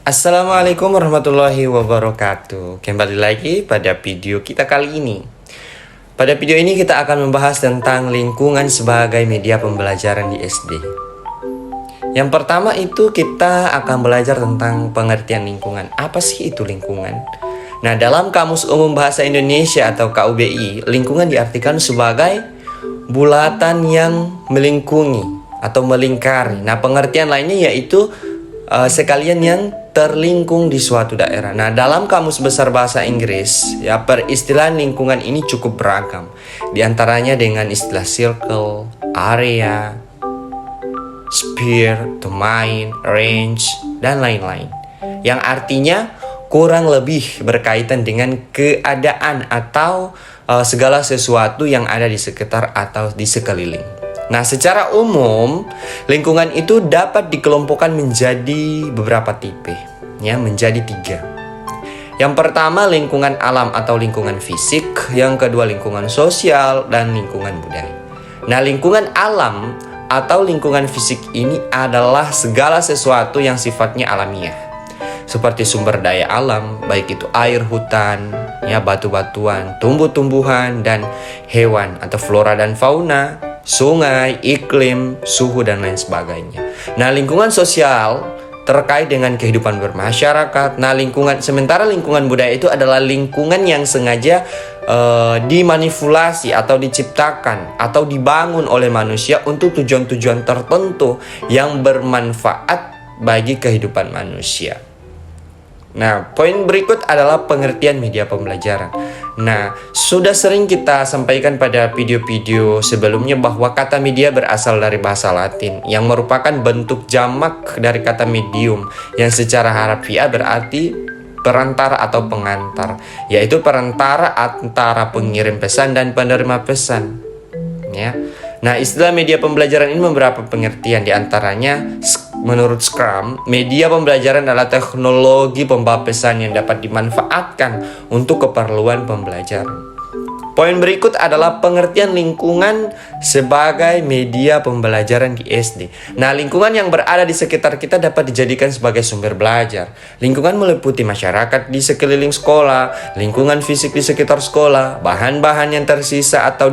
Assalamualaikum warahmatullahi wabarakatuh. Kembali lagi pada video kita kali ini. Pada video ini kita akan membahas tentang lingkungan sebagai media pembelajaran di SD. Yang pertama itu kita akan belajar tentang pengertian lingkungan. Apa sih itu lingkungan? Nah, dalam Kamus Umum Bahasa Indonesia atau KUBI, lingkungan diartikan sebagai bulatan yang melingkungi atau melingkari. Nah, pengertian lainnya yaitu sekalian yang terlingkung di suatu daerah. Nah, dalam Kamus Besar Bahasa Inggris, ya, peristilahan lingkungan ini cukup beragam. Di antaranya dengan istilah circle, area, sphere, domain, range, dan lain-lain. Yang artinya kurang lebih berkaitan dengan keadaan atau segala sesuatu yang ada di sekitar atau di sekeliling. Nah, secara umum, lingkungan itu dapat dikelompokkan menjadi beberapa tipe, ya, menjadi 3. Yang pertama, lingkungan alam atau lingkungan fisik. Yang kedua, lingkungan sosial dan lingkungan budaya. Nah, lingkungan alam atau lingkungan fisik ini adalah segala sesuatu yang sifatnya alamiah, seperti sumber daya alam, baik itu air, hutan, ya, batu-batuan, tumbuh-tumbuhan, dan hewan atau flora dan fauna, sungai, iklim, suhu, dan lain sebagainya. Nah, lingkungan sosial terkait dengan kehidupan bermasyarakat. Nah, sementara lingkungan budaya itu adalah lingkungan yang sengaja dimanipulasi atau diciptakan atau dibangun oleh manusia untuk tujuan-tujuan tertentu yang bermanfaat bagi kehidupan manusia. Nah, poin berikut adalah pengertian media pembelajaran. Nah, sudah sering kita sampaikan pada video-video sebelumnya bahwa kata media berasal dari bahasa Latin yang merupakan bentuk jamak dari kata medium yang secara harfiah berarti perantara atau pengantar, yaitu perantara antara pengirim pesan dan penerima pesan. Ya. Nah, istilah media pembelajaran ini beberapa pengertian, di antaranya menurut Scrum, media pembelajaran adalah teknologi pembawa pesan yang dapat dimanfaatkan untuk keperluan pembelajaran. Poin berikut adalah pengertian lingkungan sebagai media pembelajaran di SD. Nah, lingkungan yang berada di sekitar kita dapat dijadikan sebagai sumber belajar. Lingkungan meliputi masyarakat di sekeliling sekolah, lingkungan fisik di sekitar sekolah, bahan-bahan yang tersisa atau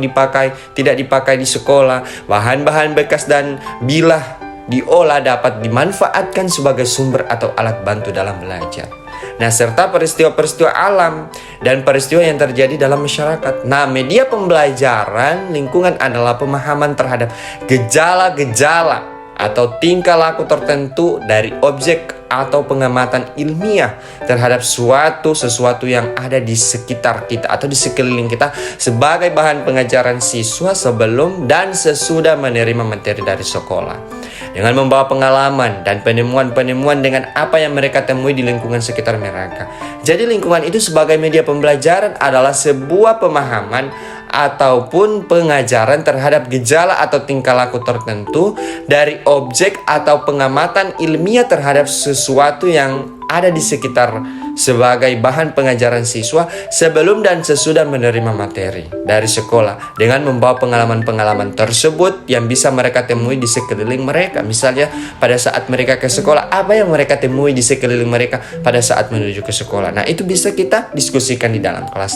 tidak dipakai di sekolah, bahan-bahan bekas dan bilah diolah dapat dimanfaatkan sebagai sumber atau alat bantu dalam belajar. Nah, serta peristiwa-peristiwa alam dan peristiwa yang terjadi dalam masyarakat. Nah, media pembelajaran lingkungan adalah pemahaman terhadap gejala-gejala atau tingkah laku tertentu dari objek atau pengamatan ilmiah terhadap sesuatu yang ada di sekitar kita atau di sekeliling kita sebagai bahan pengajaran siswa sebelum dan sesudah menerima materi dari sekolah. Dengan membawa pengalaman dan penemuan-penemuan dengan apa yang mereka temui di lingkungan sekitar mereka. Jadi lingkungan itu sebagai media pembelajaran adalah sebuah pemahaman ataupun pengajaran terhadap gejala atau tingkah laku tertentu dari objek atau pengamatan ilmiah terhadap sesuatu yang ada di sekitar sebagai bahan pengajaran siswa sebelum dan sesudah menerima materi dari sekolah dengan membawa pengalaman-pengalaman tersebut yang bisa mereka temui di sekeliling mereka. Misalnya pada saat mereka ke sekolah, apa yang mereka temui di sekeliling mereka pada saat menuju ke sekolah. Nah, itu bisa kita diskusikan di dalam kelas.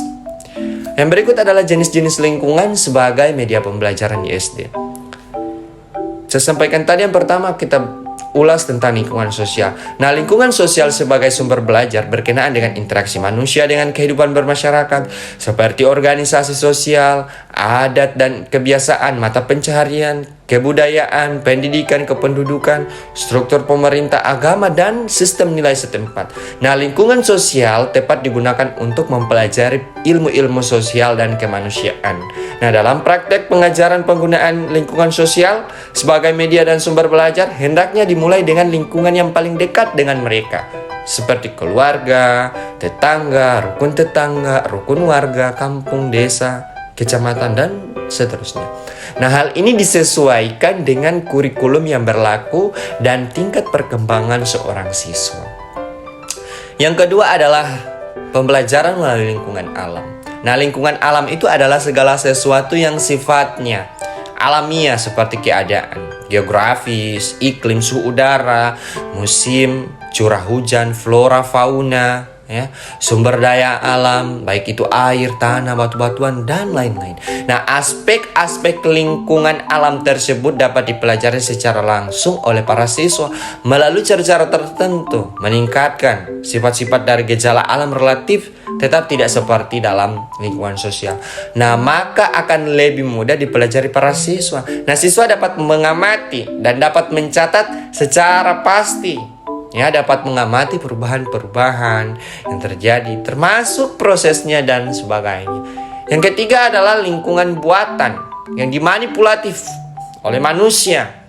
Yang berikut adalah jenis-jenis lingkungan sebagai media pembelajaran di SD. Saya sampaikan tadi yang pertama kita ulas tentang lingkungan sosial. Nah, lingkungan sosial sebagai sumber belajar berkenaan dengan interaksi manusia dengan kehidupan bermasyarakat seperti organisasi sosial, adat dan kebiasaan, mata pencaharian, kebudayaan, pendidikan, kependudukan, struktur pemerintah, agama, dan sistem nilai setempat. Nah, lingkungan sosial tepat digunakan untuk mempelajari ilmu-ilmu sosial dan kemanusiaan. Nah, dalam praktek pengajaran penggunaan lingkungan sosial sebagai media dan sumber belajar, hendaknya dimulai dengan lingkungan yang paling dekat dengan mereka, seperti keluarga, tetangga, rukun warga, kampung, desa, kecamatan, dan seterusnya. Nah, hal ini disesuaikan dengan kurikulum yang berlaku dan tingkat perkembangan seorang siswa. Yang kedua adalah pembelajaran melalui lingkungan alam. Nah, lingkungan alam itu adalah segala sesuatu yang sifatnya alamiah seperti keadaan, geografis, iklim, suhu udara, musim, curah hujan, flora, fauna, ya, sumber daya alam, baik itu air, tanah, batu-batuan, dan lain-lain. Nah, aspek-aspek lingkungan alam tersebut dapat dipelajari secara langsung oleh para siswa melalui cara-cara tertentu, meningkatkan sifat-sifat dari gejala alam relatif, tetap tidak seperti dalam lingkungan sosial. Nah, maka akan lebih mudah dipelajari para siswa. Nah, siswa dapat mengamati dan dapat mencatat secara pasti. Ya, dapat mengamati perubahan-perubahan yang terjadi, termasuk prosesnya dan sebagainya. Yang ketiga adalah lingkungan buatan yang dimanipulatif oleh manusia.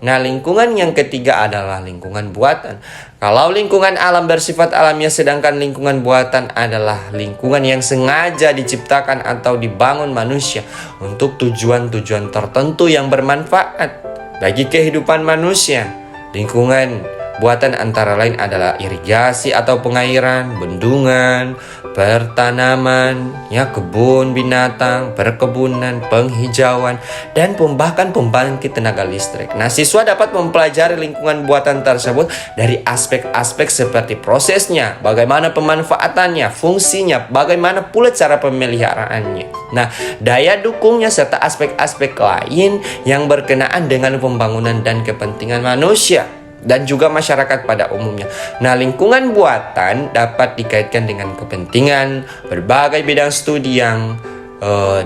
Nah, lingkungan yang ketiga adalah lingkungan buatan. Kalau lingkungan alam bersifat alamiah, sedangkan lingkungan buatan adalah lingkungan yang sengaja diciptakan atau dibangun manusia untuk tujuan-tujuan tertentu yang bermanfaat bagi kehidupan manusia. Lingkungan buatan antara lain adalah irigasi atau pengairan, bendungan, pertanaman, ya, kebun binatang, perkebunan, penghijauan, dan bahkan pembangkit tenaga listrik. Nah, siswa dapat mempelajari lingkungan buatan tersebut dari aspek-aspek seperti prosesnya, bagaimana pemanfaatannya, fungsinya, bagaimana pula cara pemeliharaannya. Nah, daya dukungnya serta aspek-aspek lain yang berkenaan dengan pembangunan dan kepentingan manusia dan juga masyarakat pada umumnya. Nah, lingkungan buatan dapat dikaitkan dengan kepentingan berbagai bidang studi yang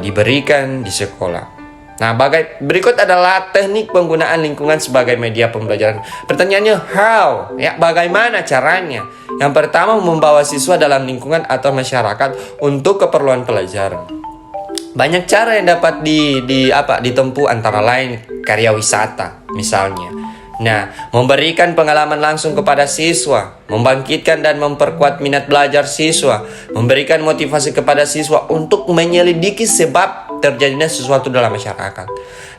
diberikan di sekolah. Nah, berikut adalah teknik penggunaan lingkungan sebagai media pembelajaran. Pertanyaannya, how? Ya, bagaimana caranya? Yang pertama, membawa siswa dalam lingkungan atau masyarakat untuk keperluan pelajaran. Banyak cara yang dapat ditempuh, antara lain karya wisata misalnya. Nah, memberikan pengalaman langsung kepada siswa, membangkitkan dan memperkuat minat belajar siswa, memberikan motivasi kepada siswa untuk menyelidiki sebab terjadinya sesuatu dalam masyarakat,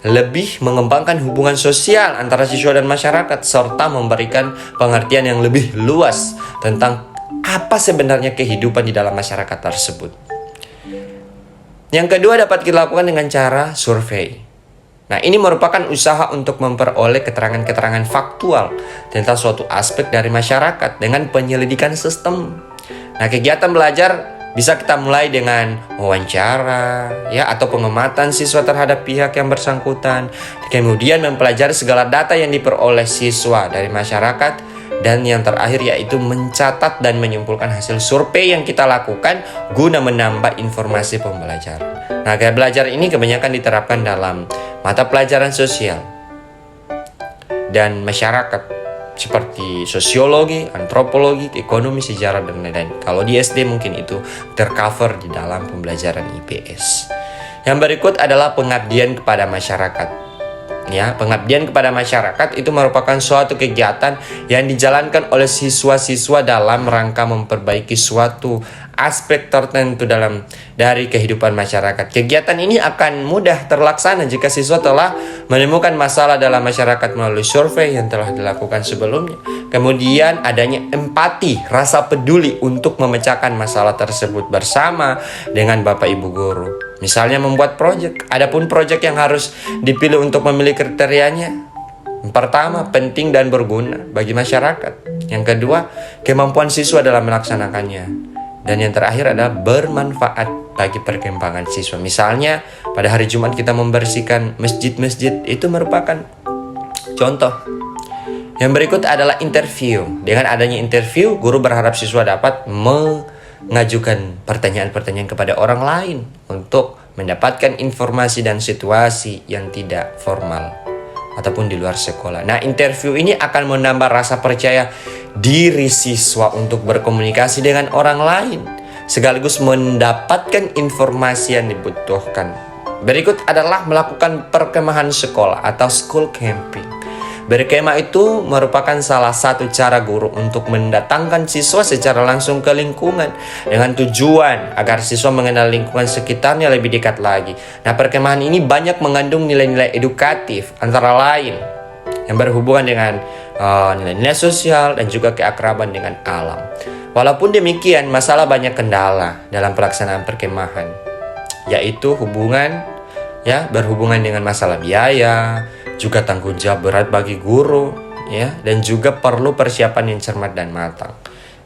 lebih mengembangkan hubungan sosial antara siswa dan masyarakat, serta memberikan pengertian yang lebih luas tentang apa sebenarnya kehidupan di dalam masyarakat tersebut. Yang kedua dapat dilakukan dengan cara survei. Nah, ini merupakan usaha untuk memperoleh keterangan-keterangan faktual tentang suatu aspek dari masyarakat dengan penyelidikan sistem. Nah, kegiatan belajar bisa kita mulai dengan wawancara, ya, atau pengamatan siswa terhadap pihak yang bersangkutan. Kemudian mempelajari segala data yang diperoleh siswa dari masyarakat. Dan yang terakhir yaitu mencatat dan menyimpulkan hasil survei yang kita lakukan guna menambah informasi pembelajaran. Nah, gaya belajar ini kebanyakan diterapkan dalam mata pelajaran sosial dan masyarakat seperti sosiologi, antropologi, ekonomi, sejarah, dan lain-lain. Kalau di SD mungkin itu tercover di dalam pembelajaran IPS. Yang berikut adalah pengabdian kepada masyarakat. Ya, pengabdian kepada masyarakat itu merupakan suatu kegiatan yang dijalankan oleh siswa-siswa dalam rangka memperbaiki suatu aspek tertentu dari kehidupan masyarakat. Kegiatan ini akan mudah terlaksana jika siswa telah menemukan masalah dalam masyarakat melalui survei yang telah dilakukan sebelumnya. Kemudian adanya empati, rasa peduli untuk memecahkan masalah tersebut bersama dengan Bapak Ibu guru. Misalnya membuat proyek. Adapun proyek yang harus dipilih untuk memilih kriterianya. Yang pertama, penting dan berguna bagi masyarakat. Yang kedua, kemampuan siswa dalam melaksanakannya. Dan yang terakhir adalah bermanfaat bagi perkembangan siswa. Misalnya, pada hari Jumat kita membersihkan masjid-masjid, itu merupakan contoh. Yang berikut adalah interview. Dengan adanya interview, guru berharap siswa dapat mengajukan pertanyaan-pertanyaan kepada orang lain untuk mendapatkan informasi dan situasi yang tidak formal ataupun di luar sekolah. Nah, interview ini akan menambah rasa percaya diri siswa untuk berkomunikasi dengan orang lain, sekaligus mendapatkan informasi yang dibutuhkan. Berikut adalah melakukan perkemahan sekolah atau school camping. Berkemah itu merupakan salah satu cara guru untuk mendatangkan siswa secara langsung ke lingkungan dengan tujuan agar siswa mengenal lingkungan sekitarnya lebih dekat lagi. Nah, perkemahan ini banyak mengandung nilai-nilai edukatif antara lain yang berhubungan dengan nilai-nilai sosial dan juga keakraban dengan alam. Walaupun demikian, masalah banyak kendala dalam pelaksanaan perkemahan, yaitu berhubungan dengan masalah biaya, juga tanggung jawab berat bagi guru, ya, dan juga perlu persiapan yang cermat dan matang.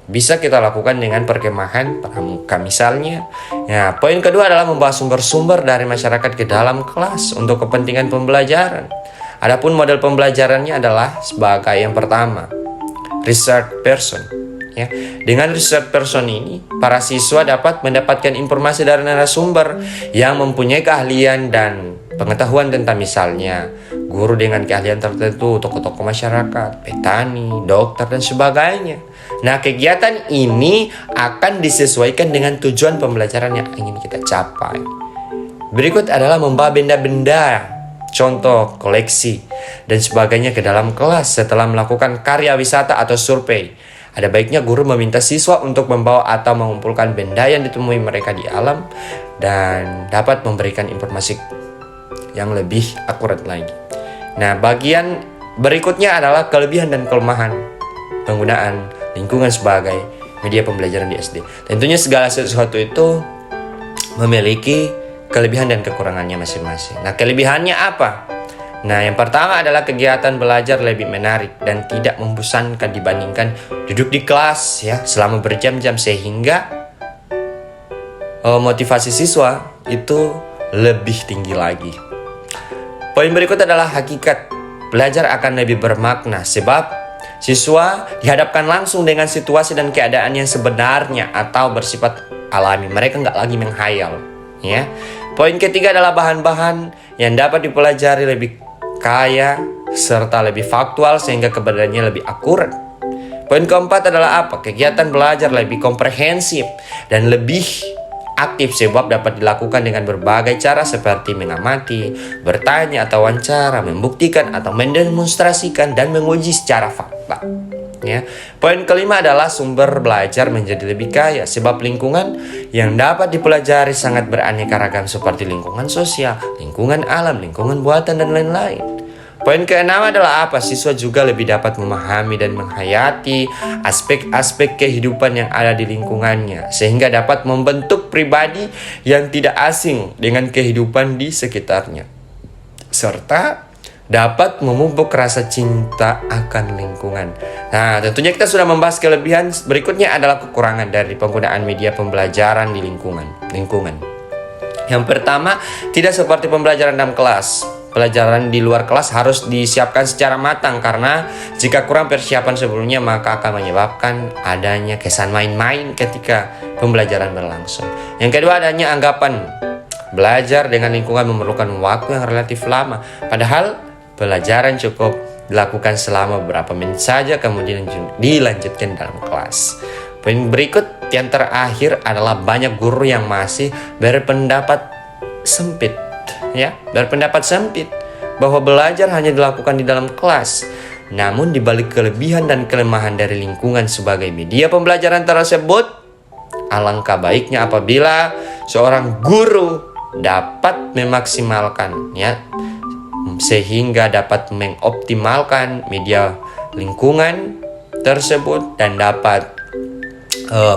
Bisa kita lakukan dengan perkemahan pramuka misalnya. Ya, poin kedua adalah membawa sumber-sumber dari masyarakat ke dalam kelas untuk kepentingan pembelajaran. Adapun model pembelajarannya adalah sebagai yang pertama, research person. Ya, dengan research person ini, para siswa dapat mendapatkan informasi dari narasumber yang mempunyai keahlian dan pengetahuan tentang misalnya guru dengan keahlian tertentu, tokoh-tokoh masyarakat, petani, dokter, dan sebagainya. Nah, kegiatan ini akan disesuaikan dengan tujuan pembelajaran yang ingin kita capai. Berikut adalah membawa benda-benda, contoh, koleksi, dan sebagainya ke dalam kelas setelah melakukan karya wisata atau survei. Ada baiknya guru meminta siswa untuk membawa atau mengumpulkan benda yang ditemui mereka di alam dan dapat memberikan informasi yang lebih akurat lagi. Nah, bagian berikutnya adalah kelebihan dan kelemahan penggunaan lingkungan sebagai media pembelajaran di SD. Tentunya segala sesuatu itu memiliki kelebihan dan kekurangannya masing-masing. Nah, kelebihannya apa? Nah, yang pertama adalah kegiatan belajar lebih menarik dan tidak membosankan dibandingkan duduk di kelas ya selama berjam-jam, sehingga motivasi siswa itu lebih tinggi lagi. Poin berikut adalah hakikat belajar akan lebih bermakna sebab siswa dihadapkan langsung dengan situasi dan keadaan yang sebenarnya atau bersifat alami. Mereka nggak lagi menghayal ya. Poin ketiga adalah bahan-bahan yang dapat dipelajari lebih kaya serta lebih faktual sehingga kebenarannya lebih akurat. Poin keempat adalah apa? Kegiatan belajar lebih komprehensif dan lebih aktif sebab dapat dilakukan dengan berbagai cara seperti mengamati, bertanya atau wawancara, membuktikan atau mendemonstrasikan dan menguji secara fakta. Ya. Poin kelima adalah sumber belajar menjadi lebih kaya sebab lingkungan yang dapat dipelajari sangat beraneka ragam seperti lingkungan sosial, lingkungan alam, lingkungan buatan, dan lain-lain. Poin keenam adalah apa? Siswa juga lebih dapat memahami dan menghayati aspek-aspek kehidupan yang ada di lingkungannya sehingga dapat membentuk pribadi yang tidak asing dengan kehidupan di sekitarnya serta dapat memupuk rasa cinta akan lingkungan. Nah, tentunya kita sudah membahas kelebihan. Berikutnya adalah kekurangan dari penggunaan media pembelajaran di lingkungan. Yang pertama, tidak seperti pembelajaran dalam kelas. Pelajaran di luar kelas harus disiapkan secara matang karena jika kurang persiapan sebelumnya maka akan menyebabkan adanya kesan main-main ketika pembelajaran berlangsung. Yang kedua, adanya anggapan belajar dengan lingkungan memerlukan waktu yang relatif lama. Padahal pelajaran cukup dilakukan selama beberapa menit saja kemudian dilanjutkan dalam kelas. Poin berikut yang terakhir adalah banyak guru yang masih berpendapat sempit bahwa belajar hanya dilakukan di dalam kelas. Namun di balik kelebihan dan kelemahan dari lingkungan sebagai media pembelajaran tersebut, alangkah baiknya apabila seorang guru dapat memaksimalkan sehingga dapat mengoptimalkan media lingkungan tersebut dan dapat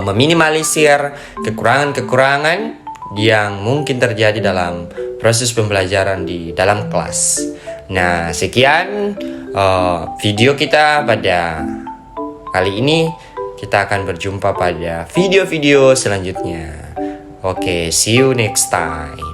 meminimalisir kekurangan-kekurangan yang mungkin terjadi dalam proses pembelajaran di dalam kelas. Nah, sekian video kita pada kali ini. Kita akan berjumpa pada video-video selanjutnya. Oke, see you next time.